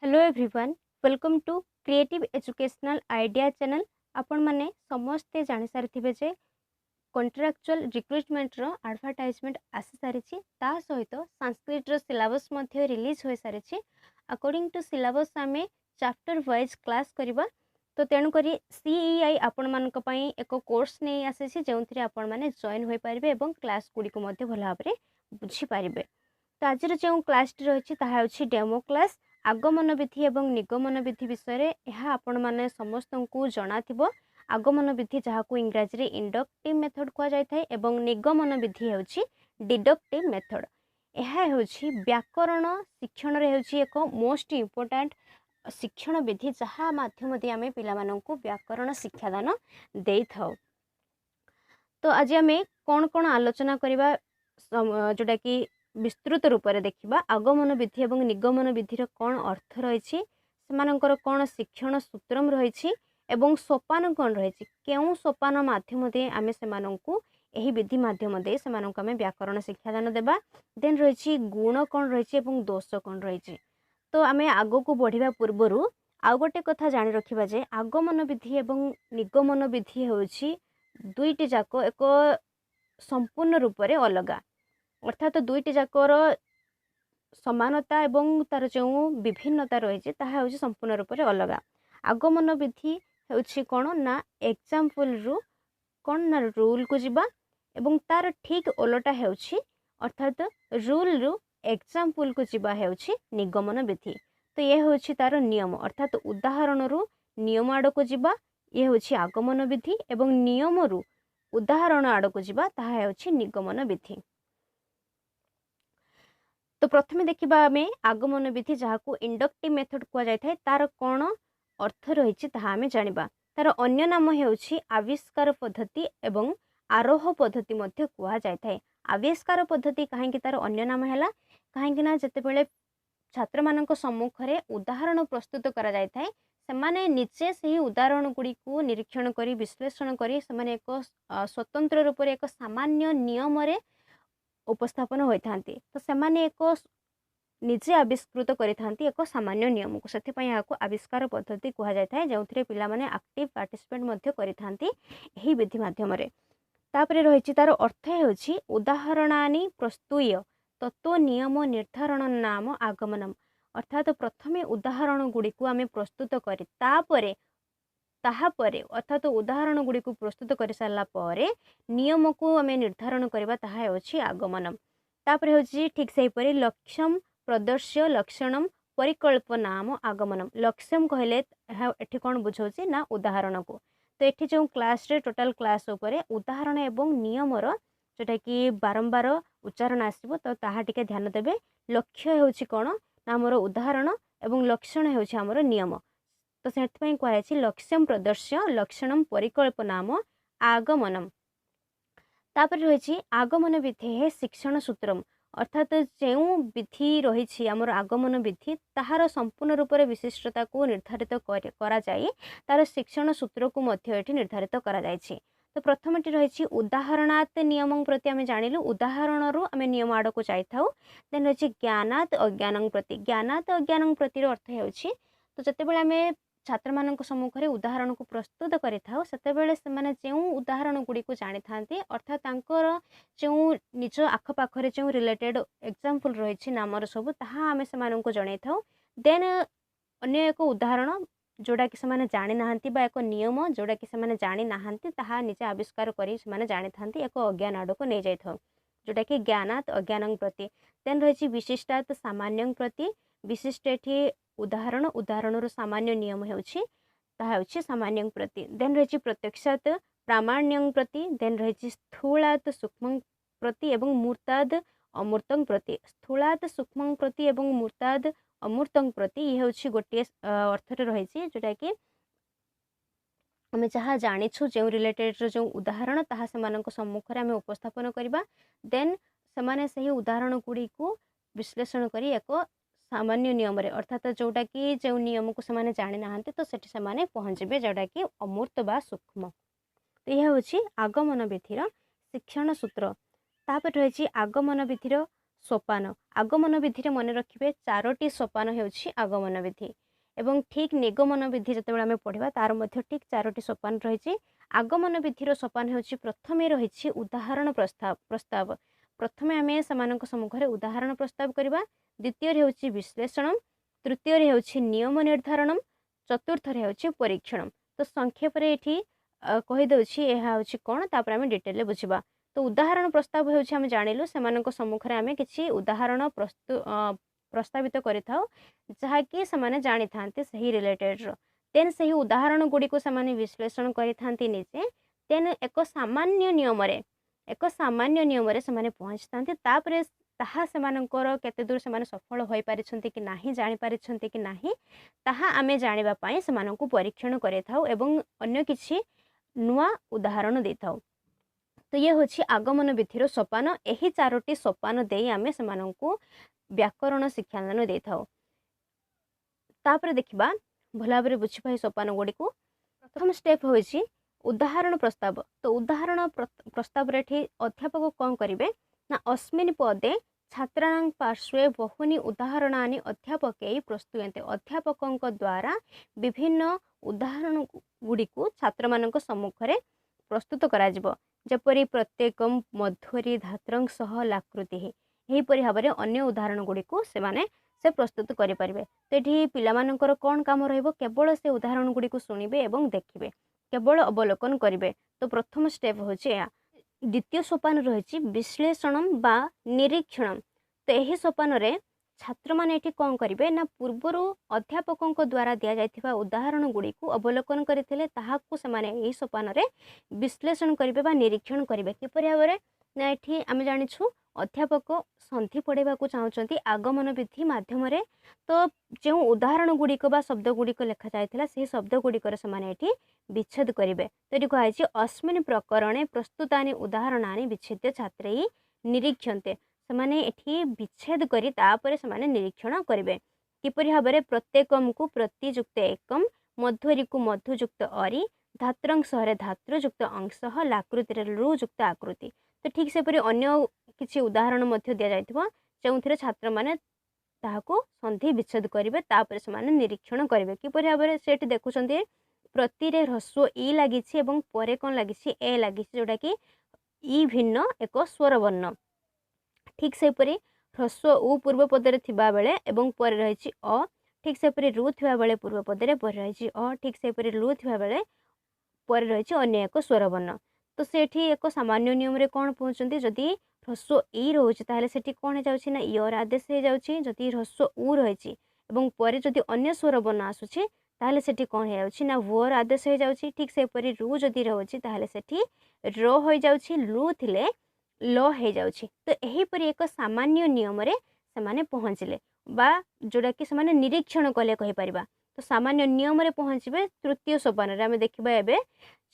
Hello everyone, welcome to creative educational idea channel. आपण माने समस्ते जानि सारिथिबे जे कॉन्ट्रैक्चुअल रिक्रुटमेंट रो एडवर्टाइजमेंट आसी सारिछि। ता सहित संस्कृत रो सिलेबस मध्ये रिलीज होय सारिछि। अकॉर्डिंग टू सिलेबस आमे चैप्टर वाइज क्लास करबा। तो तेणु करी सीईआई आपण मानक पई एक कोर्स नै आसीछि जेउथिरे आपण माने जॉइन होय पारिबे एवं क्लास गुडी को मध्ये भल भाबरे बुझी पारिबे। तो आज जो क्लास टी रही है डेमो क्लास आगमन विधि एवं निगमन विधि विषय यह आपण मैंने समस्त को जना थी। आगमन विधि जहाँ को इंग्राजी रे इंडक्टिव मेथड कह जाए एवं निगमन विधि हूँ डिडक्टिव मेथड। यह हूँ व्याकरण शिक्षण रे एक मोस्ट इम्पोर्टाट शिक्षण विधि जहाँ माध्यम दे आम पिला व्याकरण शिक्षादान दे था। तो आज आम कौन कौन आलोचना करवा जोटा कि विस्तृत रूप से देखा आगमन विधि एवं निगमन विधिर कौन अर्थ रही कौन शिक्षण सूत्रम रही एवं सोपान कौन रही क्यों सोपान माध्यम दे आम से यही विधि माध्यम दे से आम व्याकरण शिक्षादान देवा। देन रही गुण कौन रही दोष कौन रही। तो आम आग को बढ़िया पूर्वर आउ गोटे कथा जानी रखा जे आगमन विधि एवं निगमन विधि हूँ दुईटी जाक एक संपूर्ण रूप से अलग, अर्थात दुईटी जाकर समानता एवं तार जो विभिन्नता रही है संपूर्ण रूप से अलग। आगमन विधि हूँ कौन ना एग्जाम्पल रु कौन ना रूल को जीवा एवं तार ठीक ओलटा है अर्थात रूल रु एग्जाम्पल को जीवा है निगमन विधि। तो ये हूँ तार नियम अर्थात उदाहरण रु नियम आड़ को जीवा ये हूँ आगमन विधि एवं नियम रु उदाहरण आड़ को जीवा ताहा है निगमन विधि। तो प्रथमे देखिबा आमे आगमन विधि जहाँ को इंडक्टिव मेथड कह जाए तार कौन अर्थ रही आमे जानिबा। तार अन्य नाम हेउछि आविष्कार पद्धति एवं आरोह पद्धति मध्य कह जाए। आविष्कार पद्धति कहीं तार अन्य नाम है कहीं जितेबले छात्र मानक सम्मुख में उदाहरण प्रस्तुत करा जाय थाए सेमाने निजे से उदाहरण गुड़ी को निरीक्षण करी विश्लेषण करी सेमाने एक स्वतंत्र रूप से एक सामान्य नियम रे उपस्थापन होता। तो सेमाने एक निजे आविष्कृत करिथांती एक सामान्य नियम को से आविष्कार पद्धति कह जाए जो पिला माने एक्टिव पार्टिसिपेट मध्य करिथांती एही विधि माध्यम रे। तापरे रही तार अर्थ हेउछि उदाहरणानि प्रस्तुय तत्व नियम निर्धारण नाम आगमनम। अर्थात प्रथमे उदाहरण गुड़ी को आम प्रस्तुत करी ताहापरे अर्थात उदाहरण गुड़ी को प्रस्तुत कर सारा पर नियम को आम निर्धारण करवा ताहा हेउछि आगमनम। तापरे होछि ठीक सही परि लक्ष्यम प्रदर्श्य लक्षणम परिकल्प नाम आगमनम। लक्ष्यम कहले एठी कौन बुझाउछि ना उदाहरण को। तो एठी जो क्लास रे टोटल क्लास उपरे उदाहरण एवं नियमर जोटा कि बारंबार उच्चारण आसब तो ताहा टिके ध्यान देबे। लक्ष्य होछि कौन ना हमर उदाहरण एवं लक्षण होछि हमर नियम। तो से कहुच्छी लक्ष्यम प्रदर्श्य लक्षणम परिकल्प नाम आगमनम। तापर रही आगमन विधि है शिक्षण सूत्रम। अर्थात जो विधि रही आमर आगमन विधि ताहार संपूर्ण रूप से विशिष्टता को निर्धारित करा जाए तार शिक्षण सूत्र को मध्य निर्धारित करा जायछि। तो प्रथमटी रही उदाहरणात् नियम प्रति आम जानिलु उदाहरण आम नियम आड़ को जाइथाउ। देन रही ज्ञानात् अज्ञान प्रति। ज्ञानात् अज्ञान प्रति अर्थ होछि तो जितेबाला आम छात्र मानक सम्मुख में उदाहरण को प्रस्तुत करिथाउ सेतेबेले सेमाने जो उदाहरण गुड़ी को जानी थांती अर्थात तांकर जो निज आखपाखरे जो रिलेटेड एग्जाम्पल रही नामर सब ताहा आमे सेमानन को जणाई थाउ। देन अन्य एक उदाहरण जोड़ा कि सेमाने जानी नाहंती बा एक नियम जोड़ा कि सेमाने जानी नाहंती ताहा निजे आविष्कार करी सेमाने जानी थांती एक अज्ञान आड़ को नहीं जाई थाउ जोटा कि ज्ञानात् अज्ञान प्रति। देन रही विशिष्टात् सामान्य प्रति। विशिष्ट एठी उदाहरण उदाहरण सामान्य नियम होछि सामान्य प्रति। देन रही प्रत्यक्षात् प्रामाण्यं प्रति। देन रही स्थूलात् सूक्ष्म प्रति एवं मूर्ताद अमूर्तं प्रति। स्थूलात् सूक्ष्म प्रति एवं मूर्ताद अमूर्तं प्रति ये होछि गोटे अर्थ रही जोटा कि आम जहाँ जानिछु जो रिलेटेड जो उदाहरण ताहा सेमानक सम्मुख में आम उपस्थापन करबा। देन सेमाने सही उदाहरण गुड़ी को विश्लेषण करी एक सामान्य नियम रे अर्थात जोटा कि जो नियम को सेमाने जानी नाहंते तो सेठी सेमाने पहुँचबे जोटा कि अमूर्त बा सूक्ष्म। तो यह हूँ आगमन विधिर शिक्षण सूत्र। तापर रही आगमन विधिर सोपान आगमन विधि मन रखिए 4टी सोपान होउछि आगमन विधि एवं ठीक निगमन विधि जितेबाला आम पढ़ा तार मध्य ठीक 4टी सोपान रही। आगमन विधिर सोपान होउछि प्रथमे रही उदाहरण प्रस्ताव प्रथमे आम से सम्मुखें उदाहरण प्रस्ताव करवा। द्वितीय होउछि विश्लेषण, तृतीय होउछि नियम निर्धारण, चतुर्थ होउछि परीक्षण। तो संक्षेप रे एठी कहीदे यह कौन तापर आम डिटेल बुझा। तो उदाहरण प्रस्ताव होउछि आम जानिलु सेमानक सम्मुखें आम किछि उदाहरण प्रस्तावित करिथाउ जहाँकि से जानी था सही रिलेटेड देन सही उदाहरण गुड़ी को से विश्लेषण करि निजे देन एक सामान्य नियम से पहुँची था तापर ताहा सेमानकर केते दूर से सफल हो पारिछंती कि नाही जानि पारिछंती कि नाही ताहा आमे जानिबा पई सेमानकु परीक्षण करिथाउ एवं अन्य किछि नुआ उदाहरण देथाउ। तो ये होछि आगमन विधिर सोपान। एही 4टी सोपान देई आमे सेमानकु व्याकरण शिक्षादान देथाउ। तापर देखिबा भल भाव बुझिबा सोपान गुड़ी को। प्रथम स्टेप होछि उदाहरण प्रस्ताव। तो उदाहरण प्रस्ताव रे अध्यापक कौन करिवे ना अस्मिन् पदे छात्राणां पार्श्वे बहुनी उदाहरणानि अध्यापकै प्रस्तुयन्ते। अध्यापकों द्वारा विभिन्न उदाहरण गुड़ी को छात्र मानक सम्मुखरे प्रस्तुत कराजिबो। जपरि प्रत्येक मध्वरी धात्रं सह लाकृति यहीपरि भाव में अन्य उदाहरण गुड़ी को से प्रस्तुत करें। तो ये पिलामानंकर कौन काम रहिबो केवल से उदाहरण गुड़ी को शुणिबे एवं देखिबे केवल अवलोकन करेंगे। तो प्रथम स्टेप होछि या। द्वितीय सोपान रही विश्लेषण बा निरीक्षण। तो यही सोपान रे छात्र माने एठी कौन करेंगे ना पूर्वर अध्यापकों द्वारा दि जाइथिबा उदाहरण गुड़ी को अवलोकन करथिले ताहाकु समाने एही सोपान रे विश्लेषण करेंगे बा निरीक्षण करेंगे। किपरि भाव में ना एठी आमे जानिछु अध्यापक संधि पढ़ेबा को चाहते आगमन विधि माध्यम तो जो उदाहरण गुड़िक बा शब्द गुड़िक लिखा जाइथिला से शब्द गुड़िकर से विच्छेद करेंगे। तो ये कहुई अस्मिन् प्रकरणे प्रस्तुतानि उदाहरणानि विच्छेद्य छात्रै निरीक्षन्ते। से एठी विच्छेद करी तापर से निरीक्षण करेंगे। किपरि भाव में प्रत्येकम को प्रतियुक्त एकम, मध्वरी को मधुयुक्त अरि, धात्रं सहरे धातृयुक्त अंश, लाकृति लुयुक्त आकृति। तो ठीक से परि अन्य किसी उदाहरण मध्य दि जाइथिबो जोंथिरे छात्र माने ताहाको संधि विच्छेद करेंगे तापर से निरीक्षण करेंगे। किपरि भाव में सेठी देखुछन्ते प्रति रे ह्रस्व ई लागिछि एवं परे कोन लागिछि ए लागिछि जोटा कि ई भिन्न एक स्वर वर्ण। ठीक से परि ह्रस्व उ पूर्व पदरे थिबा बेले एवं परे रहिछि अ। ठीक से परि रु थिबा बेले पूर्व पदरे परे रहिछि अ। ठीक से परि लु थिबा बेले परे रहिछि अन्य एक स्वर वर्ण। तो सेठी एक सामान्य नियम रे कौन पहुंचती जदि ह्रस्व ई रोचे ताहले सेठी कौन जाउछि ना इयर आदेश हो जाउछि। जदि ह्रस्व उ रहिछि एवं परे जदि अन्य स्वर वर्ण आसुछि ताहले सेठी कौन हो जाउछि ना वर आदेश हो जाउछि। ठीक से परि रु जदि रहउछि ताहले सेठी र हो जाउछि, लु थिले ल हो जाउछि। तो एही परि एक सामान्य नियम रे समाने पहुंचले बा जोडा कि समाने निरीक्षण कले कहि परिबा। तो सामान्य नियम रे पहुंचबे। तृतीय सोपान रे आमे देखिबा एबे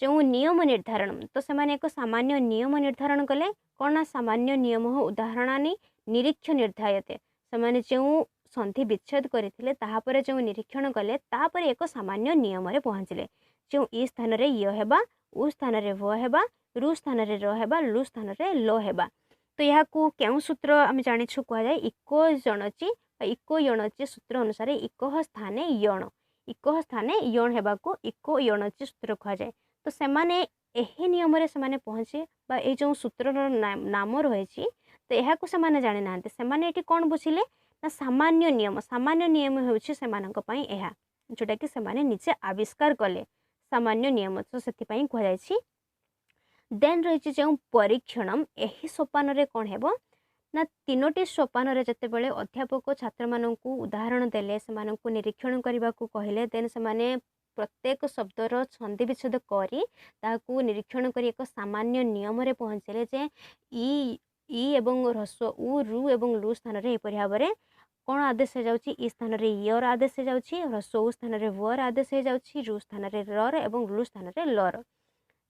जो नियम निर्धारण। तो से एक सामान्य नियम निर्धारण कले कौन ना सामान्य नियम उदाहरणानि निरीक्षण निर्धायते। से जो संधि विच्छेद करथिले ताहापर जो निरीक्षण कले तापर एक सामान्य नियम रे पहुंचले। जो ई स्थान रे य हेबा, उ स्थान रे व हेबा, रु स्थान रे र हेबा, लु स्थान रे ल हेबा। तो यहाँ को केउ सूत्र आमे जानिछु कह जाय इको जणची इको यणची सूत्र अनुसार इको स्थाने यण, इको स्थाने यण हेबा को इको यणची सूत्र कह जाय। तो सेमाने एही नियम रे सेमाने पहुँचे बा ए जो सूत्र नाम रही तो यह को सेमाने जानि नांते। सेमाने एठी कोन बुझिले ना सामान्य नियम। सामान्य नियम होउछि सेमानक पई एहा जोटा कि सेमाने निजे आविष्कार कले सामान्य नियम। तो सेति पई कह जायछि। देन रही जो परीक्षण एही सोपान रे कोन हेबो ना 3टी सोपान रे जते बेले अध्यापक छात्र माननकु उदाहरण देले सेमानकु निरीक्षण करबा को कहले देन सेमाने प्रत्येक शब्दर छंदी विच्छेद करी ताकू निरीक्षण करी एक सामान्य नियम रे पहुँचले जे ई एवं ह्रस्व उ रु एवं लु स्थान रे एपरि भाव में कौन आदेश हो जाउछि। ई स्थान रे यर आदेश हो जाउछि, ह्रस्व उ स्थान रे वर आदेश हो जाउछि, रु स्थान रे र एवं लु स्थान रे लर।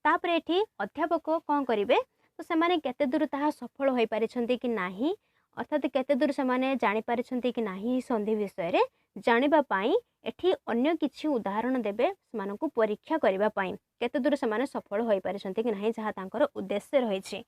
तापर एठी अध्यापक कौन करिवे तो सेमाने केते दूर ताहा सफल होई पारिछन्ती कि नाही अर्थात केते दूर सेमाने जानि पारिछन्ती कि नाही संधि विषय रे जानिबा पाई एठी अन्य किछि उदाहरण देबे सेमानकु परीक्षा करिबा पाई केते दूर सेमाने सफल होई पारिछन्ती कि नाही जहा तांकर उद्देश्य रहिछि।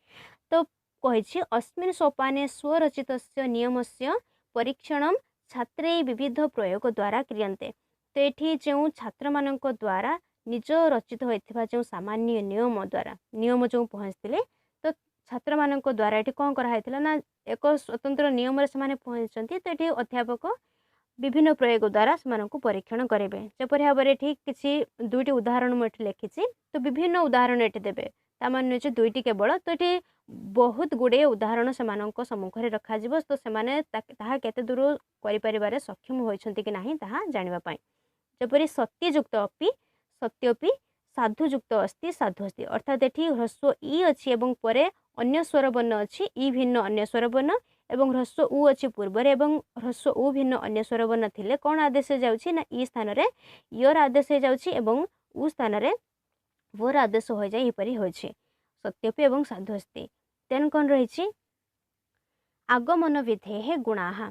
तो कही अस्मिन् सोपाने स्वरचितस्य नियमस्य परीक्षणम छात्रे विविध प्रयोग द्वारा क्रियन्ते। तो ये जो छात्र मानक द्वारा निज रचित होता जो सामान्य नियम द्वारा नियम जो पहुँचते तो छात्र मानक द्वारा ये कौन कराई ना एक स्वतंत्र नियम से पहुँचती। तो ये अध्यापक विभिन्न प्रयोग द्वारा से परीक्षण करेंगे। जपर भाव में ठीक किसी दुईटी उदाहरण मुझे लिखी तो विभिन्न उदाहरण ये देवे तामान दुईटी केवल। तो ये बहुत गुड़े उदाहरण से सम्मुख में रखा तो से दूर कर सक्षम होती कि ना ता जानापी। जपरी सत्ययुक्त अपि सत्योपि साधुयुक्त अस्ति साधु अस्ति अर्थात ये ह्रस्व ई अच्छी एवं परे अन्य स्वर वर्ण अच्छी ई भिन्न अन्य स्वर वर्ण एवं ह्रस्व उ अच्छी पूर्व एवं ह्रस्व उ भिन्न अन्य स्वर वर्ण थिले कौन आदेश जाउछि ना ई स्थान रे यर आदेश जाउछि एवं उ स्थान रे वर आदेश हो जाय एपरि होछि सत्योपि एवं साधु अस्ति। देन कौन रही आगमन विधेहे गुणाः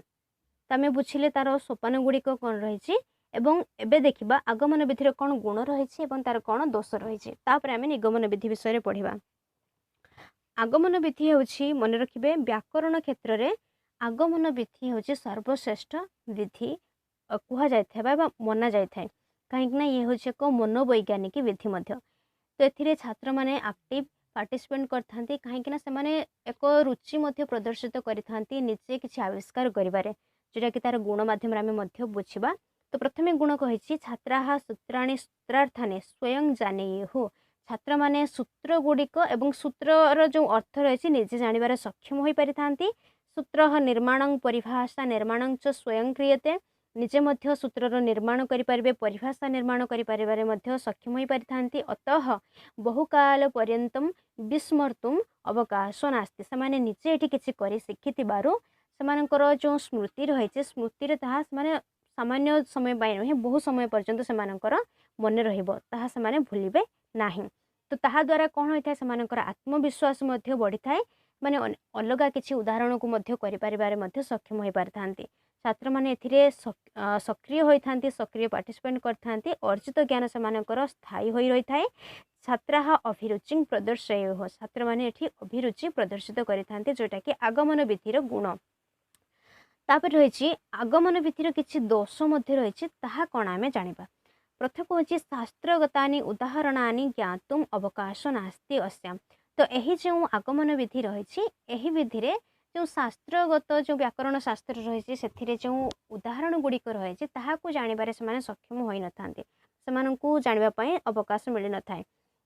तमे बुझिले तार सोपान गुड़िक कौन रही एवं एबे देखिबा आगमन विधि कौन गुण रही तार कौन दोष रही आम निगमन विधि विषय पढ़िबा। आगमन विधि होछि मन रखिबे व्याकरण क्षेत्र में आगमन विधि होछि सर्वश्रेष्ठ विधि कुहा जाय मना जाय कहीं ये होछि एक मनोवैज्ञानिक विधि मध्य। तो एथिरे छात्र माने एक्टिव पार्टिसिपेट करथांती कहीं से एक रुचि मध्य प्रदर्शित करिथांती निजे किछि आविष्कार करिबारे जोटा कि तार गुण माध्यम आम बुझा। तो प्रथमे गुण कही छात्रा सूत्राणी सूत्रार्थाने स्वयं जानेयुः छात्र माने सूत्र गुड़िक एवं सूत्रर जो अर्थ रही निजे जानवर सक्षम हो पारि थांती। सूत्र निर्माण परिभाषा निर्माण च स्वयं क्रियते निजे मध्य सूत्रर निर्माण करें परिभाषा निर्माण कर सक्षम हो पारि थांती। अतः बहुकाल पर्यंतम विस्मर्तुम अवकाश नास्ति से निजे ये किसी कर शिखिबारू से जो स्मृति रही स्मृति से सामान्य समय नुहे बहुत समय पर्यंत से मन रहा भूलिबे नहीं। तो ताहा द्वारा कौन होता है से आत्मविश्वास बढ़ी थाए माने अलग किसी उदाहरण को कर सक्षम हो पारि थांती। छात्र माने एथिरे सक्रिय होइथांती सक्रिय पार्टिसिपेट करथांती अर्जित ज्ञान से स्थायी हो रही थाए। छात्रा अभिरुचि प्रदर्शय छात्र माने एठी अभिरुचि प्रदर्शित करिथांती जोटा कि आगमन विधिर गुण। तापर रही आगमन विधिर किछि दोष मध्य रही ताहा कौन आमे जानिबा। प्रथम हूँ शास्त्रगतानि उदाहरणानि ज्ञातुम अवकाश नास्ति अस्याम। तो यही जो आगमन विधि रही विधि रे जो शास्त्रगत जो व्याकरण शास्त्र रही से जो उदाहरण गुड़िक रही ताहाकू जानिबारे से सक्षम होई न थांती सेमानंकू जानिबा अवकाश मिल न थाए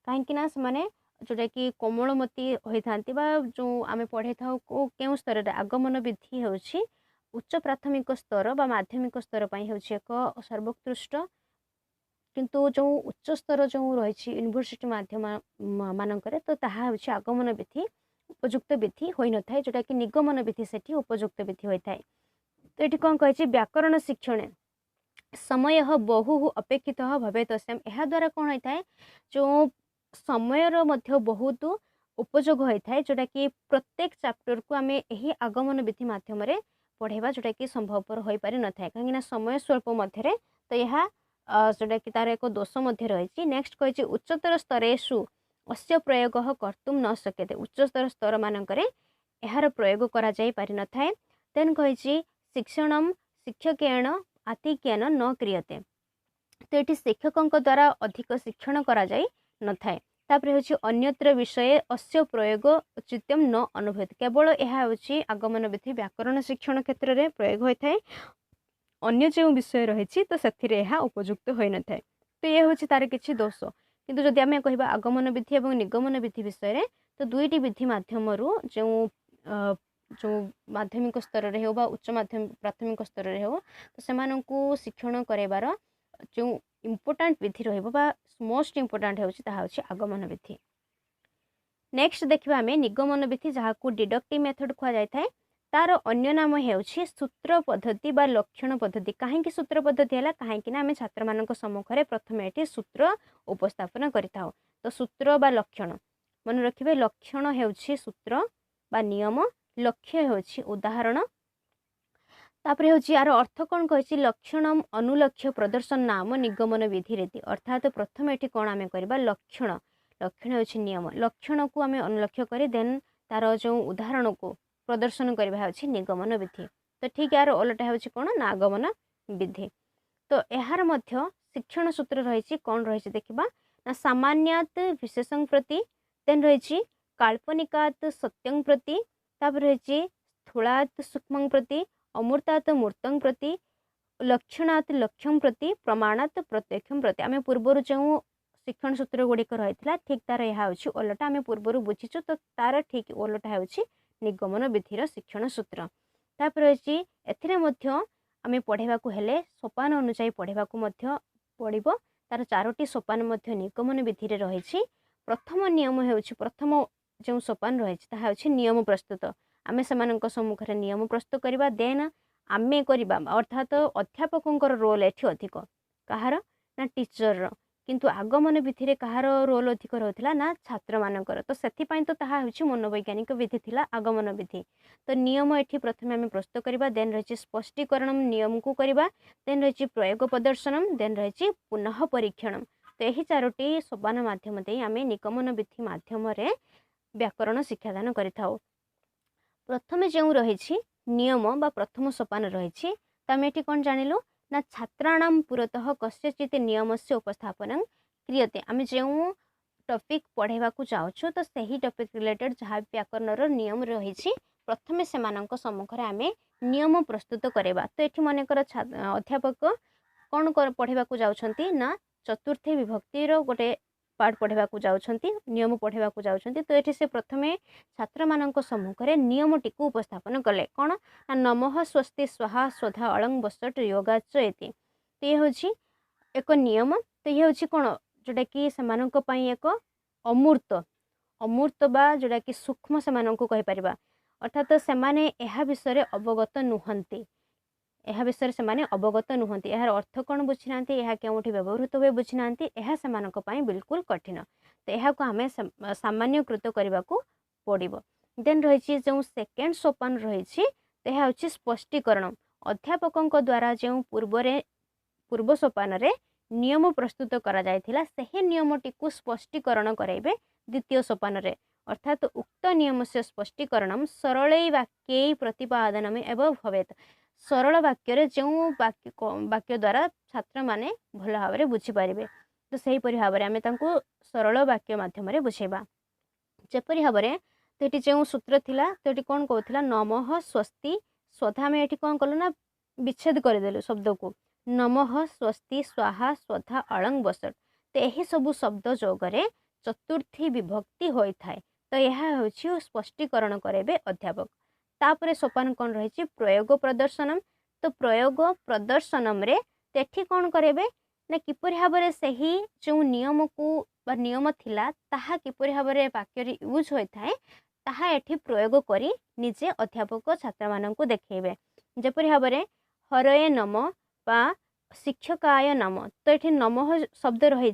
कहीं से जोटा कि कोमलमती होइथांती बा जो आमे पढ़े था केउ स्तर रे आगमन विधि होछि उच्च प्राथमिक स्तर बा माध्यमिक स्तर पई होछि एक सर्वोत्कृष्ट किंतु जो उच्च स्तर जो रही यूनिवर्सिटी माध्यम मानकरे तो ताहा होछि आगमन विधि उपयुक्त विधि होई न थाए जोटा कि निगमन विधि सेठी उपयुक्त विधि होई थाए। तो ये कौन कही व्याकरण शिक्षण समय बहु अपेक्षित भवेत अस्याम यह द्वारा कौन होता है जो समयर मध्य बहुत उपयोग होता है जोटा कि प्रत्येक चैप्टर को आम यही आगमन विधि माध्यम पढ़ेबा जोटा कि संभवपर हो पारि न थाए कहीं समय स्वल्प मध्य तो यह जोटा कि तार एक दोष मध्य रही। नेक्स्ट कही उच्चतर स्तरेषु अस्य प्रयोग कर्तुम न शक्यते उच्चतर स्तर मानकरे यार प्रयोग करा जाई पारि न थाए। देन कही शिक्षण शिक्षकेण आतिक्यन न क्रियते तो ये शिक्षकों द्वारा अधिक शिक्षण करा जाई न थाए। तापर होछि अन्यत्र विषय अस्य प्रयोग औचित्यम न अनुभूत केवल यह होछि आगमन विधि व्याकरण शिक्षण क्षेत्र में प्रयोग होता है अन्य जो विषय रही तो से उपयुक्त हो न थाए। तो ये हूँ तार किसी दोष किंतु जदि आम कह आगमन विधि और निगमन विधि विषय तो दुईटी विधि माध्यम जो जो माध्यमिक स्तर में हो उच्च माध्यमिक प्राथमिक स्तर में हो तो से शिक्षण करार जो इम्पोर्टाट विधि रोस्ट इम्पोर्टाट होछि आगमन विधि। नेक्स्ट देखा आम निगमन विधि जहाँ को डिडक्टिव मेथड कह जाए तार अन्य नाम है सूत्र पद्धति बा लक्षण पद्धति। कहीं सूत्र पद्धति है कहीं आम छात्र मान सम्मुख में प्रथम ये सूत्र उपस्थापन करें। तो सूत्र बा लक्षण मन रखिए लक्षण है सूत्र बा नियम लक्ष्य होछि उदाहरण। तापर होछि यार अर्थ कौन कही लक्षण अनुलक्ष्य प्रदर्शन नाम निगमन विधि रीति अर्थात प्रथम ये कौन आम करवा लक्षण लक्षण होछि नियम लक्षण को आम अनुलक्ष्य करी देन तार जो उदाहरण को प्रदर्शन करवा होछि निगमन विधि। तो ठीक यार ओलटा होछि कोन ना आगमन विधि। तो यार मध्य शिक्षण सूत्र रही कौन रही देखा ना सामान्यात विशेषं प्रति देन रही काल्पनिकात सत्यं प्रति तापर रही स्थूलात सूक्ष्मं प्रति अमूर्तात मूर्तं प्रति लक्षणात लक्ष्यं प्रति प्रमाणात प्रत्यक्षं प्रति। आम पूर्वर जो शिक्षण सूत्र गुड़िक रही ठीक तार यह हूँ ओलटा आम पूर्वर बुझीचु। तो तार ठीक ओलटा हूँ निगमन विधिर शिक्षण सूत्र। तापर रही आम पढ़ेबा हेले सोपान अनुसायी पढ़ेबा पड़ो। तार 4टी सोपान निगमन विधि रही। प्रथम नियम हूँ प्रथम जो सोपान रही नियम प्रस्तुत। आम से सम्मुखें नियम प्रस्तुत करवा देन आमे करवा अर्थात अध्यापकों रोल एठी अधिक कहार ना टीचर किंतु आगमन विधि कहार रोल अधिक रहता ना छात्र मानकर। तो से तो ताहा होछि मनोवैज्ञानिक विधि थिला आगमन विधि। तो नियम एठी प्रथमे आम प्रस्तुत करवा देन रही स्पष्टीकरण नियम को करवा देन रही प्रयोग प्रदर्शनम देन रही पुनः परीक्षण। तो यही 4टी सोपान माध्यम दे आम निगमन विधि माध्यम व्याकरण शिक्षादान करिथाउ। प्रथमे जो रही नियम बा प्रथम सोपान रही तमें ये कौन जानिलु ना छात्राणाम पुरतः कस्यचित नियम से उपस्थापन क्रियते। आम जो टॉपिक पढ़ेबा को जाऊँ तो सही टॉपिक रिलेटेड जहाँ व्याकरण नियम रही प्रथमे से सम्मुखें आम नियम प्रस्तुत करवा। तो ये मनकर अध्यापक कौन पढ़ेबा को जाउछंती ना चतुर्थी विभक्तिर गोटे पार्ट पढ़ेबा को जाउछंती नियम पढ़ेबा को जाउछंती। तो ये से प्रथमे छात्र मानक सम्मुखें नियमटी को उपस्थापन कले कौन ना नमः स्वस्ति स्वाहा स्वधा अलंग बसट योगाच एति। तो ये हूँ एक नियम। तो ये हूँ कौन जोटा कि सेमानक पई एक अमूर्त अमूर्त बा जोटा कि सूक्ष्म सेमानक कहिपारिबा अर्थात सेमाने एहा विषय अवगत नुहंती यह विषय से माने अवगत नुहंती यार अर्थ कौन बुझी ना यह क्योंठी व्यवहृत हुए बुझी ना यह से बिल्कुल कठिन। तो यह को आम सामान्यकृत करने को पड़ो। देन रही जो सेकेंड सोपान रही तो यह हूँ स्पष्टीकरण। अध्यापकों द्वारा जो पूर्व सोपान रे नियम प्रस्तुत करा जायथिला सही नियमटी को स्पष्टीकरण कराइबे द्वितीय सोपान रे अर्थात उक्त नियम से स्पष्टीकरण सरल वाक्य प्रतिपादन एवं भवेत। सरल वाक्य जो वाक्य द्वारा छात्र माने भल भाव बुझीपारे। तो सही परि भाव आम सरल वाक्य माध्यम बुझेबा जेपरि भाव तो ये जो सूत्र थिला तो ये कौन कहला नमः स्वस्ति स्वधा आम ये कौन कलु ना विच्छेद करदेलु शब्द को नमः स्वस्ति स्वाहा स्वधा अलंग बसट। तो यही सबू शब्द जोगरे चतुर्थी विभक्ति होता है। तो यह हूँ स्पष्टीकरण करेबे अध्यापक। तापरे सोपान कौन रही प्रयोग प्रदर्शनम। तो प्रयोग प्रदर्शनम रे तेठी कौन करेबे ना किपरि भाबरे सही जो नियम को बा नियम थिला ताहा किपरि भाबरे वाक्य यूज होता है ताहा एठी प्रयोग करी निजे अध्यापक छात्र माननकु देखेबे। जेपरि भाबरे हरये नम बा शिक्षकाय नम। तो ये नमः शब्द रही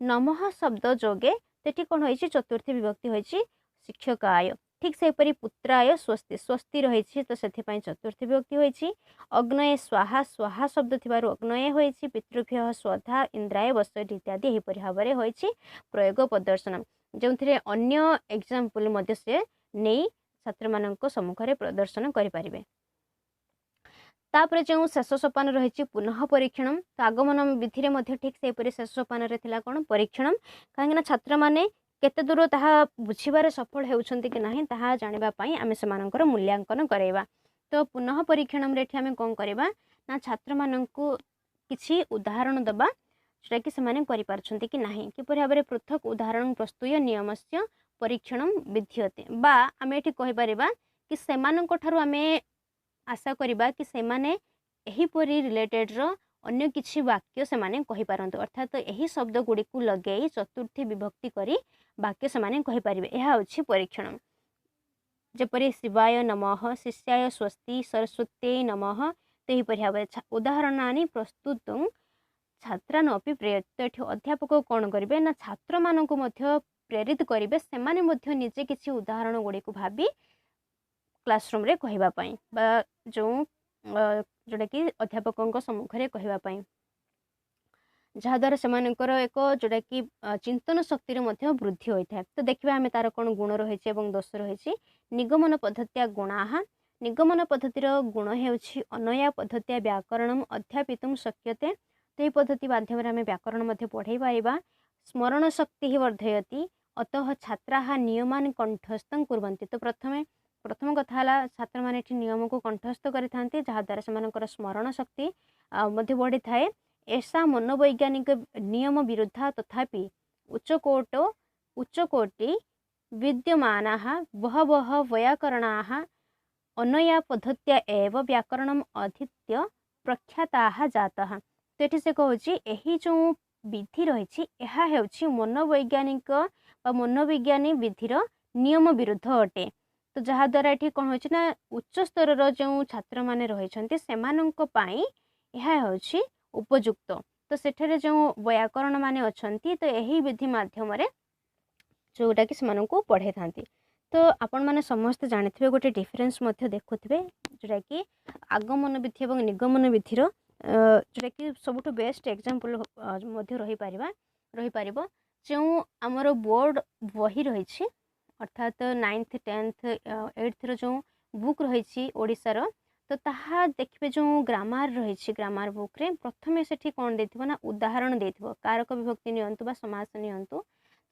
नमः शब्द जोगे तो कौन हो चतुर्थी विभक्ति हो शिक्षकाय। ठीक से पुत्राय स्वस्ति स्वस्ति रही तो से चतुर्थी विभक्ति होती। अग्नये स्वाहा स्वाहा शब्द थी अग्नये हो पितृभ्य स्वधा इंद्राय बसट इत्यादि यहीपरि भाव में हो प्रयोग प्रदर्शन जो अन्य एग्जाम्पल से नहीं छात्र मान सम्मुखें प्रदर्शन करें। तापर जो शेष सोपान रही पुनः परीक्षण। तो आगमन विधि में ठीक से शेष सोपान कौन परीक्षण कहीं छात्र मैंने केते दूर ताहा बुझीबार सफल होउछंती कि नहीं ताहा जानिबा पई आमे सेमानकर मूल्यांकन करैबा। तो पुनः परीक्षण में आम कौन करवा ना छात्र माननकु किछि उदाहरण दबा जोटा कि सेमाने करि पारछंती कि नहीं किपरि भाबरे पृथक उदाहरण प्रस्तुय नियमस्य परीक्षण विध्यते बा आमे एठी कहि परिबा कि सेमानक ठारु आमे आशा करिबा कि सेमाने एहीपरि रिलेटेड रो अन्य किछि वाक्य सेमाने कहि पारंतु अर्थात यही शब्द गुडी को लगे चतुर्थी विभक्ति करी वाक्य सेमाने कहि पारिबे। यह होछि परीक्षण। जेपरि शिवाय नमः शिष्याय स्वस्ति सरस्वत्यै नमः तो यहीपरि भाव उदाहरणानि प्रस्तुत छात्रान अपि प्रेरित। तो एठी अध्यापक कौन करेंगे ना छात्र मानक प्रेरित करेंगे सेमाने मध्य निजे किछि उदाहरण गुडी को भाबी क्लासरूम रे कहिबा पई बा जो जोटा कि अध्यापकों सम्मुखें कहवाई। जहाँद्वारा सेमानकर एक जोटा कि चिंतन शक्ति वृद्धि होता है। तो देखिए आम तार कौन गुण रही है दोष रही। निगमन पद्धतिया गुणा निगमन पद्धतिर गुण होउछि अनया पद्धतिया व्याकरण अध्यापितुं शक्यते। तो ये पद्धति माध्यम आम व्याकरण पढ़ाई पारिबा। स्मरण शक्ति ही वर्धयति अतः छात्रा नियमान कंठस्थ कुर्वन्ति। तो प्रथम कथा है छात्र मैंने नियम को कंठस्थ करते जहाँद्वारा से स्मरण शक्ति बढ़ी थाए। ऐसा मनोवैज्ञानिक नियम विरुद्धा तथापि उच्चकोटि विद्यमानाः बहवः वैयाकरणाः अनया पद्धत्या एव व्याकरणम अधीत्य प्रख्याताः जाताः। तो ये से कहूँ यही जो विधि रही मनोवैज्ञानिक मनोविज्ञानी विधिर नियम विरुद्ध अटे। तो जहाँद्वारा ये कौन हो उच्च स्तर जो छात्र मैंने रही से उपयुक्त। तो सेठरे जो व्याकरण माने अछंती तो यही विधि माध्यम जोटा कि से पढ़े था। तो आपण मैंने समस्त जानी गोटे डिफरेन्स देखुए जोटा कि आगमन विधि और निगमन विधिर जोटा कि सबुठ बेस्ट एग्जांपल रही पार जो आमर बोर्ड बही रही अर्थात 9th 10th 8th जो बुक रही ओडिशार। तो ताहा देखिए जो ग्रामार रही ग्रामार बुक रे प्रथमे सेठी कौन देथिबो ना उदाहरण देथिबो कारक विभक्ति नियंतु बा समास नियंतु।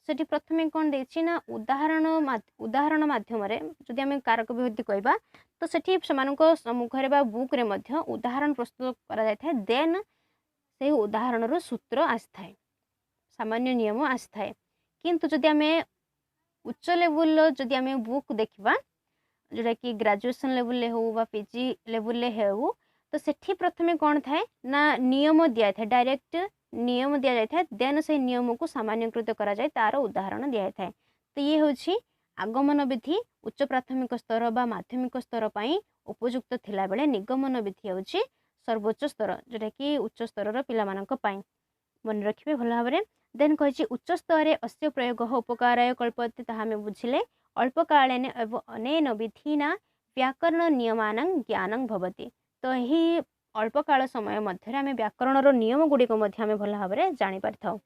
सेठी प्रथमे कौन देछि ना उदाहरण माध्यम रे जदि आमे कारक विभक्ति कहबा तो सेठी समानको सम्मुख रे बा बुक रे मध्य उदाहरण प्रस्तुत करा जाय थाए। देन से उदाहरण रो सूत्र आस्थाय सामान्य नियम आस्थाय। किंतु जदि आमे उच्च लेवल जदि आमे बुक देखिबा जोटा कि ग्रेजुएशन लेवल हो बा पीजी लेवल हो तो सेठी प्रथमे कौन थाए ना नियम दिया था डायरेक्ट नियम दि जाए था। देन से नियम को सामान्यकृत करा जाए तार उदाहरण दिया था। तो ये हूँ आगमन विधि उच्च प्राथमिक स्तर बा माध्यमिक स्तर पर उपयुक्त थिला बेले निगमन विधि हूँ सर्वोच्च स्तर जोटा कि उच्च स्तर पिला मन रखिए भल भाव में। देन कही उच्च स्तर अस्य प्रयोग उपकाराय कल्पते ताहा आमे बुझिले अल्पकालेन अनेन विधिना व्याकरण नियमानां ज्ञानं भवति। तो यही अल्पकाल समय मध्य आमे व्याकरणर नियम गुड़िक भल भाव में जापर था।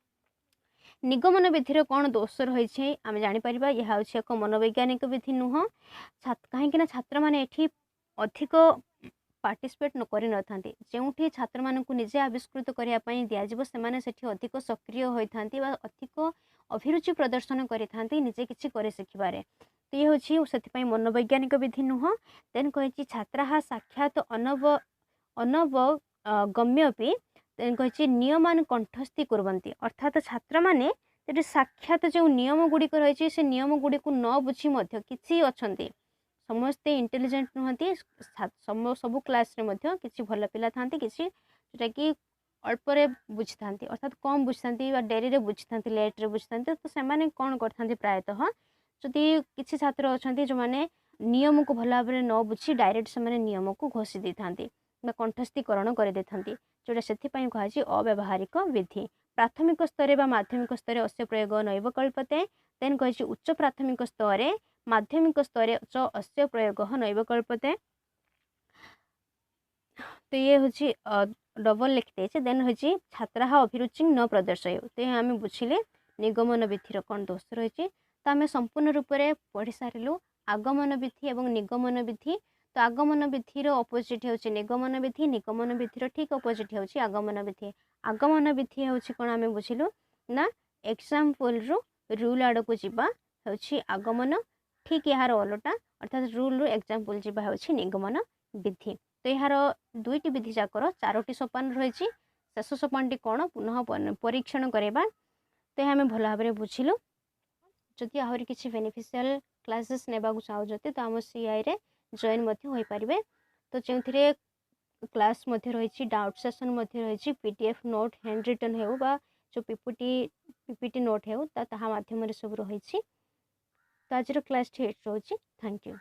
निगमन विधिर कौन दोष रही आम जापर यह हूँ एक मनोवैज्ञानिक विधि नुह कहीं छात्र मैंने ये अधिक पार्टिसिपेट कर जो छात्र मानक निजे आविष्कृत करने दिज्व से अधिक सक्रिय होता अधिक अभिरुचि प्रदर्शन करते निजे किसी कर शिखबार। तो ये हूँ से मनोवैज्ञानिक विधि नुह। देन कही छात्रा साक्षात अनवगम्यपि कही नियमान कंठस्थी कुर्वन्ति अर्थात छात्र मैंने साक्षात जो नियम गुड़िक रही से नियम गुड़ी को न बुझी किसी अच्छा समस्ते इंटेलिजेंट नुहति सबू क्लास रे किसी भल पिला था किसी जोटा कि अल्परे बुझी था अर्थात कम बुझी था डेरी रे बुझी था लेट रे बुझी था। तो से कौन करते प्रायतः जदि किसी छात्र अच्छा जो मैंने नियम को भल भाव न बुझी डायरेक्ट से नियम को घोषी दे था कंठस्थीकरण कर जोटा से कहुई अव्यवहारिक विधि। प्राथमिक स्तर बा माध्यमिक स्तर अस्य प्रयोग नैव कल्पते। देन कही उच्च प्राथमिक स्तर माध्यमिक स्तर अस्य प्रयोग नैव कल्पते। तो ये हूँ डबल लिखिदे। देन हूँ छात्रा अभिरुचि न प्रदर्शय। तो ये आम बुझिले निगमन विधिर कौन दोष रही। तो आम संपूर्ण रूप से पढ़ी सारू आगमन विधि और निगमन विधि। तो आगमन विधिर अपोजिट हूँ निगमन विधि निगमन विधिर ठीक अपोजिट हूँ आगमन विधि। आगमन विधि हूँ कौन आम बुझिलु ना एग्जाम्पल रु रूल आड़ को जीवा हूँ आगमन ठीक यार ओलटा अर्थात रूल रु एग्जाम्पल जीवा हूँ निगमन विधि। तो यार दुईटी विधि जाकर 4टी सोपान रही। शेष सोपान टी कौन पुनः परीक्षण करवा। तो यह आम भल भाव में बुझिलु। जदि आहरी किसी बेनिफिशियल क्लासेस नेबा चाहते तो आम सीआई रे जॉइन हो पारे। तो जो क्लास रही डाउट सेशन रही पीडीएफ नोट हैंड रिटन हो बा जो पीपीटी नोट हो माध्यम सब रही। तो आज क्लास रोचे। Thank you.